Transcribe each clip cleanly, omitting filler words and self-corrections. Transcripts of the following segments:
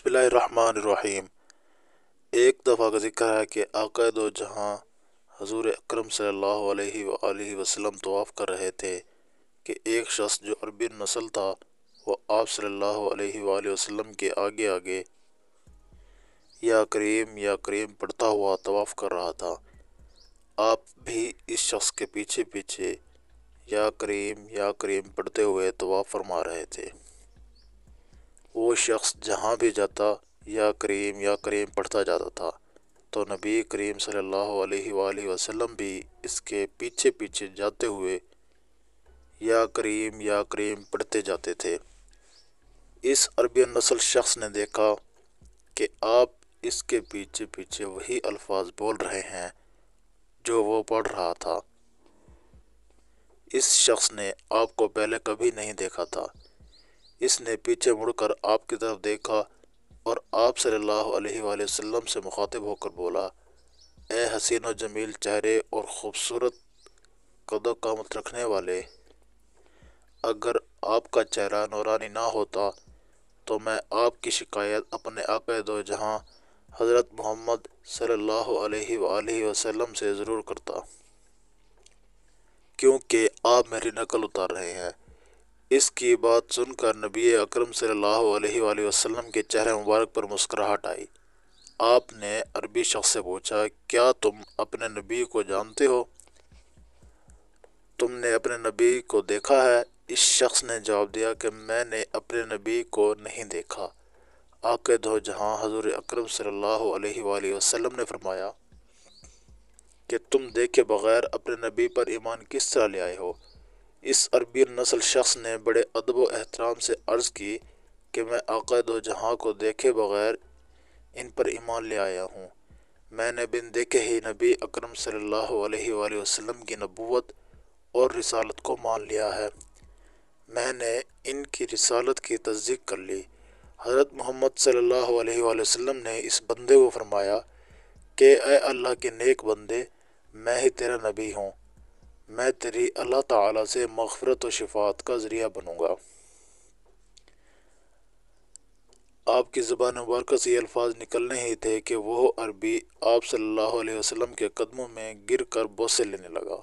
बिस्मिल्लाहिर्रहमानिर्रहीम। एक दफ़ा का जिक्र है कि आका दो जहां हजूर अकरम सल्लल्लाहु अलैहि वआलिहि वसल्लम तवाफ़ कर रहे थे कि एक शख्स जो अरबी नस्ल था वो आप सल्लल्लाहु अलैहि वआलिहि वसल्लम के आगे आगे या करीम पढ़ता हुआ तवाफ़ कर रहा था। आप भी इस शख्स के पीछे पीछे या करीम पढ़ते हुए तवाफ़ फरमा रहे थे। वो शख्स जहाँ भी जाता या करीम पढ़ता जाता था, तो नबी करीम सल्लल्लाहु अलैहि वसल्लम भी इसके पीछे पीछे जाते हुए या करीम पढ़ते जाते थे। इस अरबी नस्ल शख्स ने देखा कि आप इसके पीछे पीछे वही अल्फाज बोल रहे हैं जो वो पढ़ रहा था। इस शख्स ने आपको पहले कभी नहीं देखा था। इसने पीछे मुड़कर आपकी तरफ देखा और आप सल्लल्लाहु अलैहि वसल्लम से मुखातिब होकर बोला, ए हसीन व जमील चेहरे और ख़ूबसूरत कदो कामत रखने वाले, अगर आपका चेहरा नूरानी ना होता तो मैं आपकी शिकायत अपने आका दो जहां हज़रत मोहम्मद सल्लल्लाहु अलैहि वसल्लम से ज़रूर करता, क्योंकि आप मेरी नकल उतार रहे हैं। इसकी बात सुनकर नबी अकरम सल्लल्लाहु अलैहि वसल्लम के चेहरे मुबारक पर मुस्कुराहट आई। आपने अरबी शख्स से पूछा, क्या तुम अपने नबी को जानते हो? तुमने अपने नबी को देखा है? इस शख्स ने जवाब दिया कि मैंने अपने नबी को नहीं देखा। आका दो जहां हजूर अकरम सल्लल्लाहु अलैहि वसल्लम ने फरमाया कि तुम देखे बगैर अपने नबी पर ईमान किस तरह ले आए हो? इस अरबी नस्ल शख्स ने बड़े अदब व एहतराम से अर्ज़ की कि मैं आका दो जहां को देखे बगैर इन पर ईमान ले आया हूँ। मैंने बिन देखे ही नबी अकरम सल्लल्लाहु अलैहि वसल्लम की नबूवत और रिसालत को मान लिया है। मैंने इनकी रिसालत की तस्दीक कर ली। हज़रत मोहम्मद सल्लल्लाहु अलैहि वसल्लम ने इस बंदे को फरमाया कि ए अल्लाह के नेक बंदे, मैं ही तेरा नबी हूँ। मैं तेरी अल्लाह ताला से मग़फ़िरत व शफ़ाअत का ज़रिया बनूँगा। आपकी ज़ुबान मुबारक से ये अल्फाज निकलने ही थे कि वो अरबी आप सल्लल्लाहु अलैहि वसल्लम के कदमों में गिर कर बोसे लेने लगा।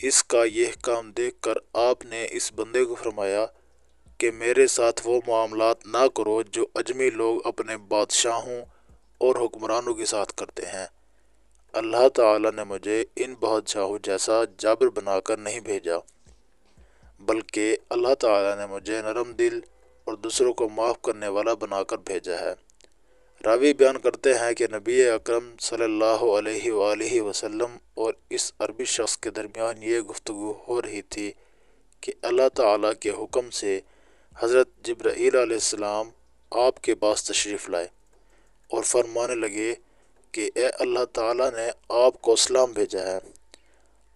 इसका यह काम देख कर आपने इस बंदे को फरमाया कि मेरे साथ वो मामलात ना करो जो अजमी लोग अपने बादशाहों और हुक्मरानों के साथ करते हैं। अल्लाह ताला ने मुझे इन बादशाहों जैसा जाबिर बनाकर नहीं भेजा, बल्कि अल्लाह ताला ने मुझे नरम दिल और दूसरों को माफ़ करने वाला बनाकर भेजा है। रावी बयान करते हैं कि नबी अकरम सल्लल्लाहु अलैहि वसल्लम और इस अरबी शख्स के दरमियान ये गुफ्तगू हो रही थी कि अल्लाह ताला के हुक्म से हज़रत जिब्राईल अलैहिस्सलाम आपके पास तशरीफ़ लाए और फरमाने लगे कि ए अल्लाह ताला ने आपको सलाम भेजा है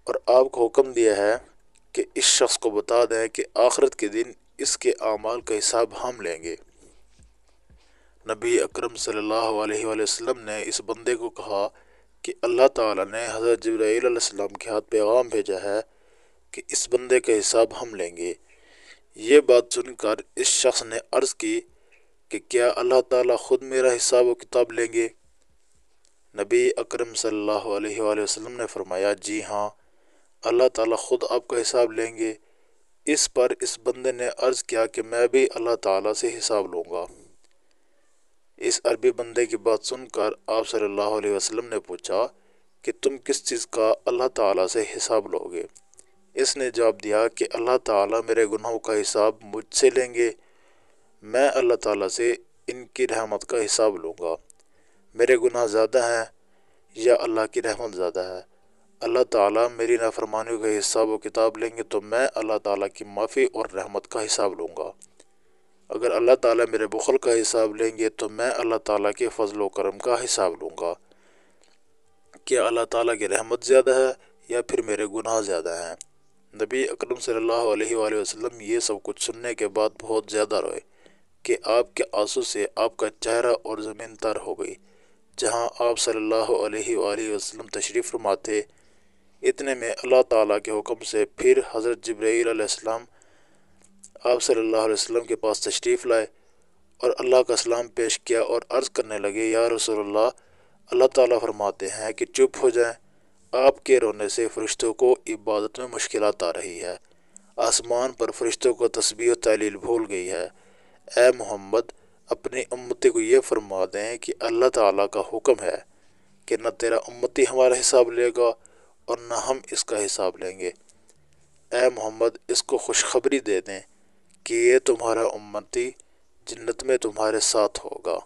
और आपको हुक्म दिया है कि इस शख्स को बता दें कि आखिरत के दिन इसके आमाल का हिसाब हम लेंगे। नबी अकरम सल्लल्लाहु अलैहि वसल्लम ने इस बंदे को कहा कि अल्लाह ताला ने हज़रत जिब्राईल अलैहिस्सलाम के हाथ पैगाम भेजा है कि इस बंदे का हिसाब हम लेंगे। ये बात सुनकर इस शख्स ने अर्ज़ की कि क्या अल्लाह ताला ख़ुद मेरा हिसाब व किताब लेंगे? नबी अकरम सल्लल्लाहु अलैहि वसल्लम ने फरमाया, जी हाँ, अल्लाह ताला ख़ुद आपका हिसाब लेंगे। इस पर इस बंदे ने अर्ज़ किया कि मैं भी अल्लाह ताला से हिसाब लूँगा। इस अरबी बंदे की बात सुनकर आप सल्लल्लाहु अलैहि वसल्लम ने पूछा कि तुम किस चीज़ का अल्लाह ताला से हिसाब लोगे? इसने जवाब दिया कि अल्लाह ताला मेरे गुनाहों का हिसाब मुझसे लेंगे, मैं अल्लाह ताला से इनकी रहमत का हिसाब लूँगा। मेरे गुनाह ज़्यादा हैं या अल्लाह की रहमत ज़्यादा है? अल्लाह ताला मेरी नाफरमानियों का हिसाब व किताब लेंगे तो मैं अल्लाह ताला की माफ़ी और रहमत का हिसाब लूँगा। अगर अल्लाह ताला मेरे बुखल का हिसाब लेंगे तो मैं अल्लाह ताला के फजल व करम का हिसाब लूँगा। क्या अल्लाह ताला की रहमत ज़्यादा है या फिर मेरे गुनाह ज़्यादा हैं? नबी अकरम सल्लल्लाहु अलैहि वसल्लम ये सब कुछ सुनने के बाद बहुत ज़्यादा रोए कि आपके आंसू से आपका चेहरा और ज़मीन तर हो गई। जहाँ आप सल्लल्लाहु अलैहि वसल्लम तशरीफ़ फरमा थे, इतने में अल्लाह ताला के हुक्म से फिर हज़रत जिब्राईल अलैहिस्सलाम आप सल्लल्लाहु अलैहि वसल्लम के पास तशरीफ़ लाए اور اللہ کا سلام پیش کیا اور عرض کرنے لگے یا رسول اللہ، اللہ تعالیٰ فرماتے ہیں کہ چپ ہو جائیں، آپ کے رونے سے فرشتوں کو عبادت میں مشکلات آ رہی ہے، آسمان پر فرشتوں کو تسبیح و تحلیل بھول گئی ہے۔ اے محمد، اپنی امتی کو یہ فرما دیں کہ اللہ تعالیٰ کا حکم ہے کہ نہ تیرا امتی ہمارا حساب لے گا اور نہ ہم اس کا حساب لیں گے۔ اے محمد، اس کو خوشخبری دے دیں کہ یہ تمہارا امتی جنت میں تمہارے ساتھ ہوگا۔